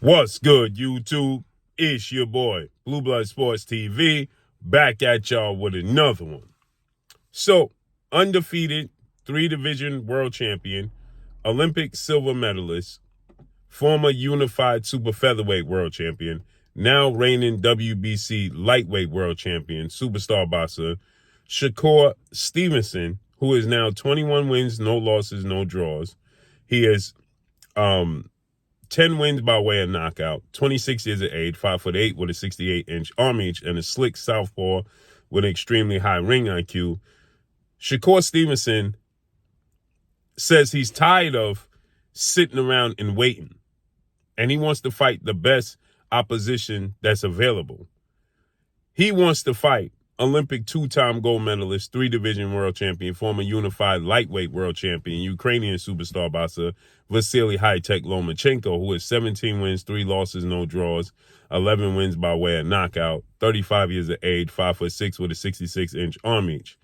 What's good, YouTube? It's your boy, Blue Blood Sports TV, back at y'all with another one. So, undefeated, 3-division world champion, Olympic silver medalist, former unified super featherweight world champion, now reigning WBC lightweight world champion, superstar boxer, Shakur Stevenson, who is now 21 wins, no losses, no draws. He is 10 wins by way of knockout, 26 years of age, 5'8" with a 68-inch arm reach, and a slick southpaw with an extremely high ring IQ. Shakur Stevenson says he's tired of sitting around and waiting, and he wants to fight the best opposition that's available. He wants to fight Olympic two-time gold medalist, 3-division world champion, former unified lightweight world champion, Ukrainian superstar boxer Vasily High-Tech Lomachenko, who is 17 wins, 3 losses, no draws, 11 wins by way of knockout, 35 years of age, 5'6" with a 66-inch arm reach.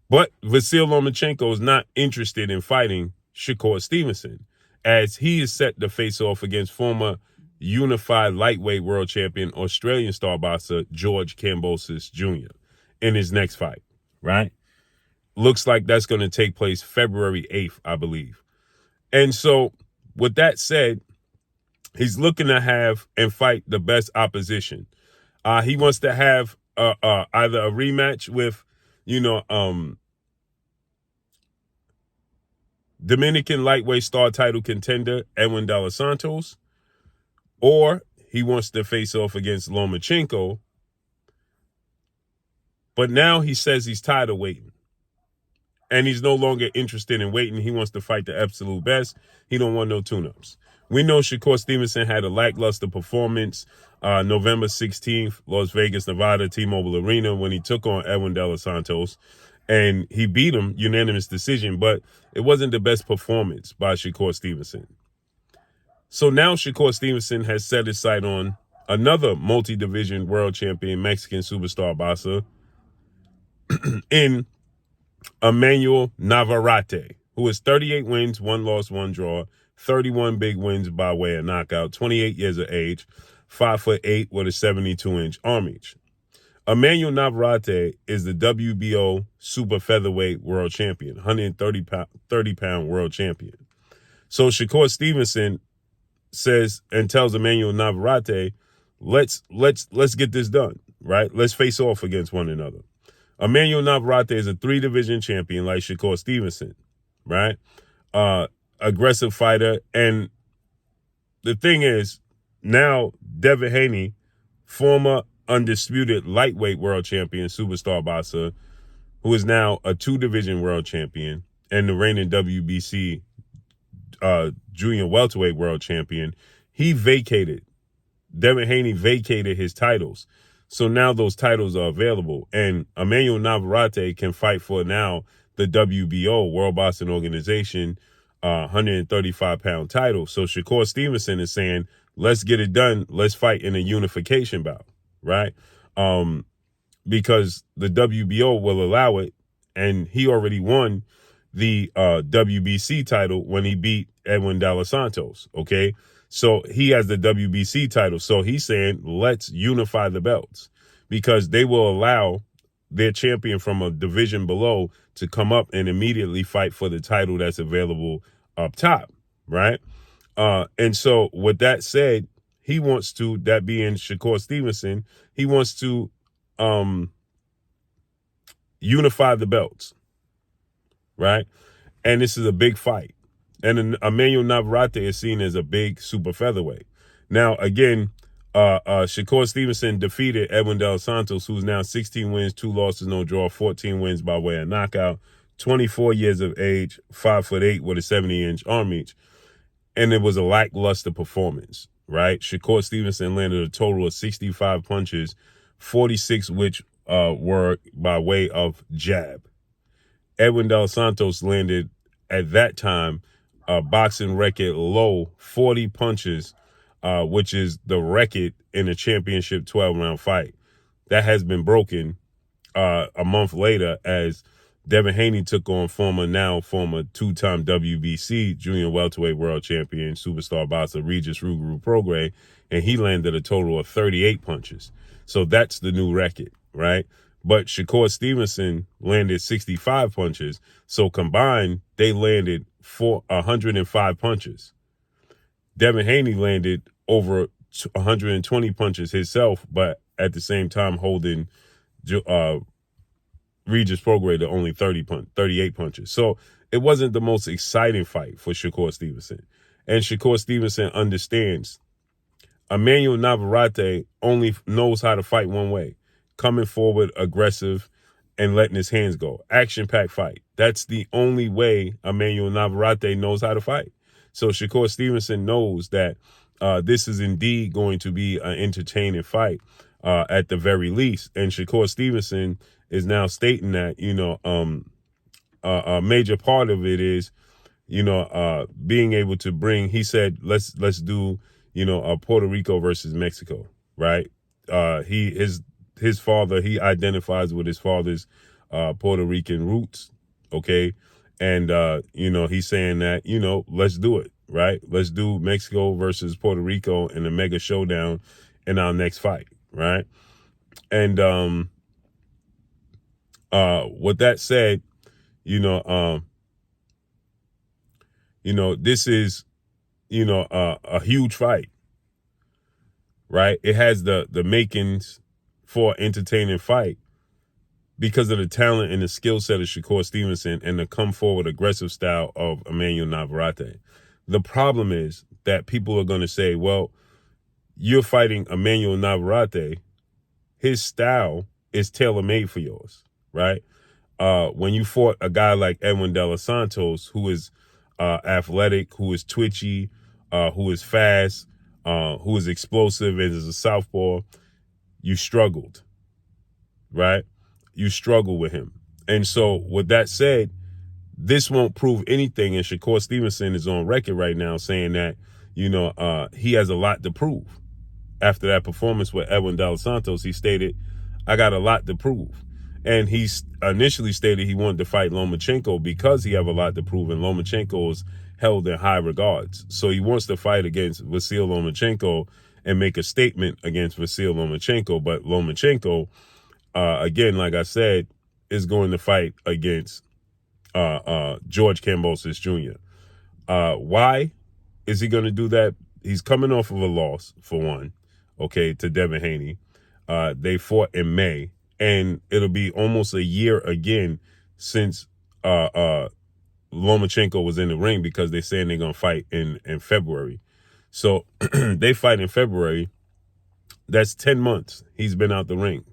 But Vasily Lomachenko is not interested in fighting Shakur Stevenson, as he is set to face off against former unified lightweight world champion Australian star boxer George Kambosos Jr. in his next fight, right? Looks like that's going to take place February 8th, I believe. And so with that said, he's looking to have and fight the best opposition. He wants to have either a rematch with, Dominican lightweight star title contender Emanuel Santos, or he wants to face off against Lomachenko. But now he says he's tired of waiting. And he's no longer interested in waiting. He wants to fight the absolute best. He don't want no tune-ups. We know Shakur Stevenson had a lackluster performance November 16th, Las Vegas, Nevada, T-Mobile Arena, when he took on Edwin De Los Santos. And he beat him, unanimous decision, but it wasn't the best performance by Shakur Stevenson. So now Shakur Stevenson has set his sight on another multi-division world champion Mexican superstar boxer in Emanuel Navarrate, who is 38 wins, 1 loss, 1 draw, 31 big wins by way of knockout, 28 years of age, 5'8" with a 72-inch arm reach. Emanuel Navarrete is the WBO super featherweight world champion, 130-pound world champion. So Shakur Stevenson says and tells Emanuel Navarrete, let's get this done, right? Let's face off against one another. Emanuel Navarrete is a 3-division champion like Shakur Stevenson, right? Aggressive fighter. And the thing is, now Devin Haney, former undisputed lightweight world champion, superstar boxer, who is now a 2-division world champion and the reigning WBC junior welterweight world champion, Devin Haney vacated his titles. So now those titles are available. And Emanuel Navarrete can fight for now the WBO, World Boxing Organization, 135-pound title. So Shakur Stevenson is saying, let's get it done. Let's fight in a unification bout, right? Because the WBO will allow it. And he already won the WBC title when he beat Edwin De Los Santos, okay? So he has the WBC title. So he's saying, let's unify the belts, because they will allow their champion from a division below to come up and immediately fight for the title that's available up top, right? And so with that said, he wants to, that being Shakur Stevenson, he wants to unify the belts, right? And this is a big fight. And Emanuel Navarrete is seen as a big super featherweight. Now, again, Shakur Stevenson defeated Edwin De Los Santos, who's now 16 wins, 2 losses, no draw, 14 wins by way of knockout, 24 years of age, 5'8" with a 70-inch arm reach. And it was a lackluster performance, right? Shakur Stevenson landed a total of 65 punches, 46 which were by way of jab. Edwin De Los Santos landed, at that time, a boxing record low 40 punches, which is the record in a championship 12-round fight. That has been broken a month later, as Devin Haney took on former two-time WBC junior welterweight world champion, superstar boxer Regis Ruguru Prograis, and he landed a total of 38 punches. So that's the new record, right? But Shakur Stevenson landed 65 punches. So combined, they landed 105 punches. Devin Haney landed over 120 punches himself, but at the same time holding Regis Prograis to only 38 punches. So it wasn't the most exciting fight for Shakur Stevenson. And Shakur Stevenson understands Emanuel Navarrete only knows how to fight one way, coming forward, aggressive, and letting his hands go. Action-packed fight. That's the only way Emanuel Navarrete knows how to fight. So Shakur Stevenson knows that this is indeed going to be an entertaining fight at the very least. And Shakur Stevenson is now stating that, a major part of it is, being able to bring, he said, let's do, Puerto Rico versus Mexico, right? His father, he identifies with his father's Puerto Rican roots, okay? And, he's saying that, let's do it, right? Let's do Mexico versus Puerto Rico in a mega showdown in our next fight, right? And with that said, this is, a huge fight, right? It has the makings for entertaining fight because of the talent and the skill set of Shakur Stevenson and the come forward aggressive style of Emanuel Navarrete. The problem is that people are going to say, well, you're fighting Emanuel Navarrete. His style is tailor-made for yours, right? When you fought a guy like Edwin De Los Santos, who is athletic, who is twitchy, who is fast, who is explosive and is a southpaw, you struggled, right? You struggle with him. And so with that said, this won't prove anything. And Shakur Stevenson is on record right now saying that, he has a lot to prove. After that performance with Edwin De Los Santos, he stated, I got a lot to prove. And he initially stated he wanted to fight Lomachenko because he have a lot to prove, and Lomachenko is held in high regards. So he wants to fight against Vasyl Lomachenko and make a statement against Vasyl Lomachenko. But Lomachenko, again, like I said, is going to fight against George Kambosos Jr. Why is he going to do that? He's coming off of a loss, for one, okay, to Devin Haney. They fought in May, and it'll be almost a year again since Lomachenko was in the ring, because they're saying they're going to fight in February. So they fight in February. That's 10 months he's been out the ring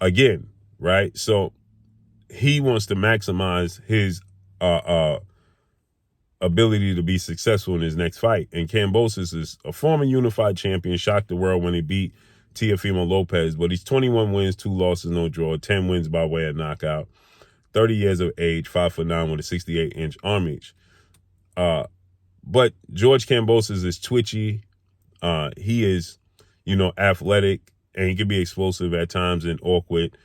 again, right? So he wants to maximize his ability to be successful in his next fight. And Kambosos is a former unified champion, shocked the world when he beat Teofimo Lopez, but he's 21 wins, 2 losses, no draw, 10 wins by way of knockout, 30 years of age, 5'9" with a 68-inch arm reach. But George Kambosos is twitchy. He is, athletic, and he can be explosive at times and awkward,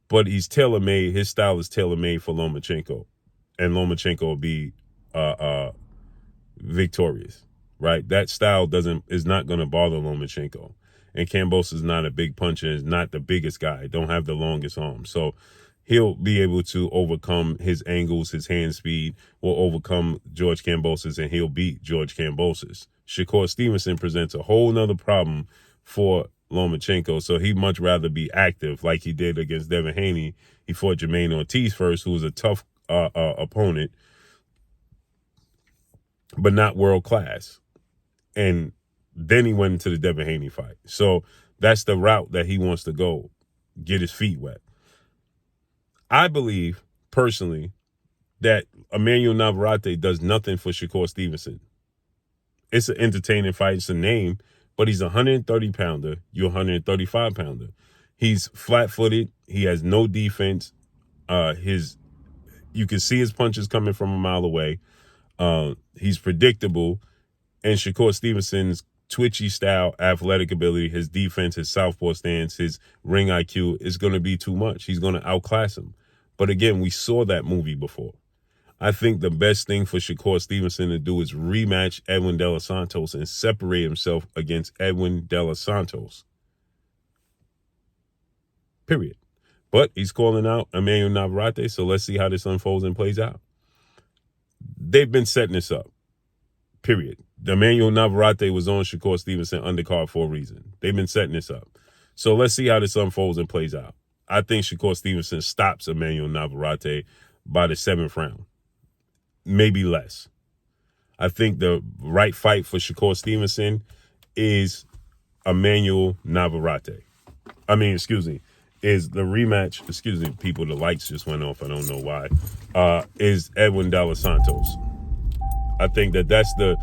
but he's tailor-made. His style is tailor-made for Lomachenko, and Lomachenko will be victorious, right? That style is not going to bother Lomachenko. And Kambosos is not a big puncher, is not the biggest guy, don't have the longest arms. So he'll be able to overcome his angles, his hand speed will overcome George Kambosos, and he'll beat George Kambosos. Shakur Stevenson presents a whole nother problem for Lomachenko, so he'd much rather be active like he did against Devin Haney. He fought Jermaine Ortiz first, who was a tough opponent, but not world class. And then he went into the Devin Haney fight. So that's the route that he wants to go, get his feet wet. I believe, personally, that Emanuel Navarrete does nothing for Shakur Stevenson. It's an entertaining fight. It's a name, but he's a 130-pounder. You're a 135-pounder. He's flat-footed. He has no defense. You can see his punches coming from a mile away. He's predictable. And Shakur Stevenson's twitchy style, athletic ability, his defense, his southpaw stance, his ring IQ is going to be too much. He's going to outclass him. But again, we saw that movie before. I think the best thing for Shakur Stevenson to do is rematch Edwin De Los Santos and separate himself against Edwin De Los Santos. Period. But he's calling out Emanuel Navarrete, so let's see how this unfolds and plays out. They've been setting this up. Period. Emanuel Navarrete was on Shakur Stevenson undercard for a reason. They've been setting this up. So let's see how this unfolds and plays out. I think Shakur Stevenson stops Emanuel Navarrete by the 7th round. Maybe less. I think the right fight for Shakur Stevenson is Emanuel Navarrete. Is the rematch, people, the lights just went off, I don't know why, is Edwin De Los Santos. I think that's the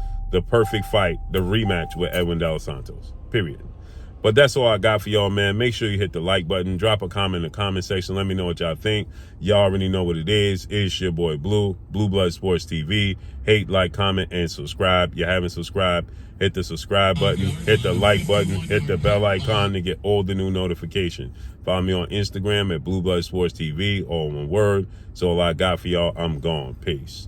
perfect fight, the rematch with Edwin De Los Santos, period. But that's all I got for y'all, man. Make sure you hit the like button. Drop a comment in the comment section. Let me know what y'all think. Y'all already know what it is. It's your boy Blue, Blue Blood Sports TV. Hate, like, comment, and subscribe. You haven't subscribed, hit the subscribe button, hit the like button, hit the bell icon to get all the new notifications. Follow me on Instagram at Blue Blood Sports TV, all one word. So all I got for y'all. I'm gone. Peace.